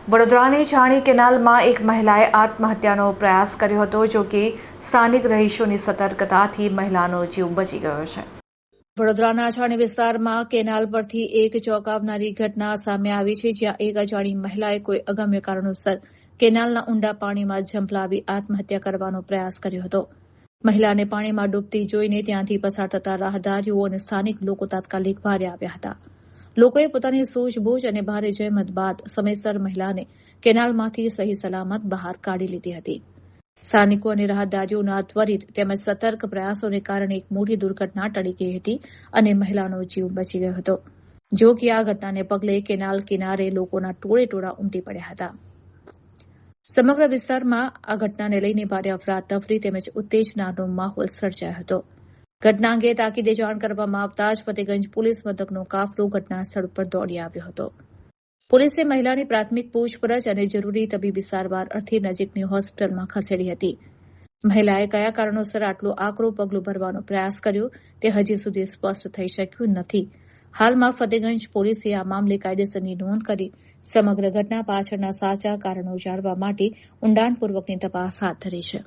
વડોદરાની છાણી કેનાલમાં એક મહિલાએ આત્મહત્યાનો પ્રયાસ કર્યો હતો, જો કે સ્થાનિક રહીશોની સતર્કતાથી મહિલાનો જીવ બચી ગયો છે. વડોદરાના છાણી વિસ્તારમાં કેનાલ પરથી એક ચોંકાવનારી ઘટના સામે આવી છે, જ્યાં એક અજાણી મહિલાએ કોઈ અગમ્ય કારણોસર કેનાલના ઊંડા પાણીમાં ઝંપલાવી આત્મહત્યા કરવાનો પ્રયાસ કર્યો હતો. મહિલાને પાણીમાં ડૂબતી જોઈને ત્યાંથી પસાર થતા રાહદારીઓ અને સ્થાનિક લોકો તાત્કાલિક ભારે આવ્યા હતા. લોકોએ પોતાની સૂઝબૂઝ અને ભારે જહેમત બાદ સમયસર મહિલાને કેનાલમાંથી સહી સલામત બહાર કાઢી લીધી હતી. સ્થાનિકો અને રાહદારીઓના ત્વરિત તેમજ સતર્ક પ્રયાસોને કારણે એક મોટી દુર્ઘટના ટળી ગઈ હતી અને મહિલાનો જીવ બચી ગયો હતો. જો કે આ ઘટનાને પગલે કેનાલ કિનારે લોકોના ટોળેટોળા ઉમટી પડ્યા હતા. સમગ્ર વિસ્તારમાં આ ઘટનાને લઈને ભારે અફરાતફરી તેમજ ઉત્તેજનાનો માહોલ સર્જાયો હતો. ઘટના અંગે તાકીદે જાણ કરવામાં આવતા જ ફતેગંજ પોલીસ મથકનો કાફલો ઘટના સ્થળ પર દોડી આવ્યો હતો. પોલીસે મહિલાની પ્રાથમિક પૂછપરછ અને જરૂરી તબીબી સારવાર અર્થે નજીકની હોસ્પિટલમાં ખસેડી હતી. મહિલાએ કયા કારણોસર આટલું આકરું પગલું ભરવાનો પ્રયાસ કર્યો તે હજી સુધી સ્પષ્ટ થઈ શક્યું નથી. હાલમાં ફતેગંજ પોલીસે આ મામલે કાયદેસરની નોંધ કરી સમગ્ર ઘટના પાછળના સાચા કારણો જાણવા માટે ઊંડાણપૂર્વકની તપાસ હાથ ધરી છે.